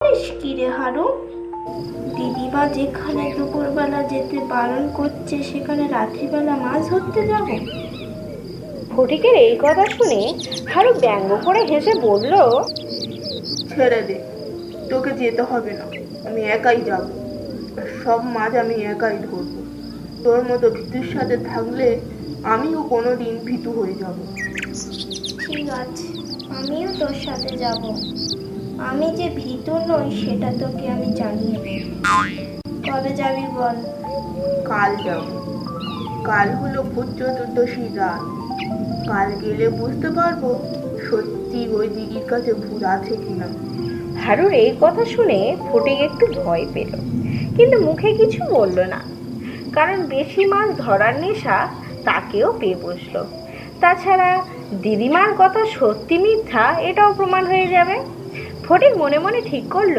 করিস কি রে হারু? দিদিমা যেখানে দুপুরবেলা যেতে বারণ করছে সেখানে রাত্রিবেলা মাছ ধরতে যাব? ফটিকের এই কথা শুনে হারু ব্যঙ্গ করে হেসে বলল, ছেড়ে দে, তোকে যেতে হবে না, আমি একাই যাব। আর সব মাছ আমি একাই ধরবো। তোর মতো ভীতুর সাথে থাকলে আমিও কোনোদিন ভীতু হয়ে যাব। ঠিক আছে, আমিও তোর সাথে যাব। আমি যে ভীতু নই সেটা তোকে আমি জানিয়ে দেব। কবে যাবি বল? কাল যাব। কাল হলো ভূত চতুর্দশীর রাত। কাল গেলে বুঝতে পারবো সত্যি ওই দিদির কাছে ভূত আছে কিনা। হারুর এই কথা শুনে ফটিক একটু ভয় পেল, কিন্তু মুখে কিছু বলল না, কারণ বেশি মাছ ধরার নেশা তাকেও পেয়ে বসলো। তাছাড়া দিদিমার কথা সত্যি মিথ্যা এটাও প্রমাণ হয়ে যাবে। ফটিক মনে মনে ঠিক করলো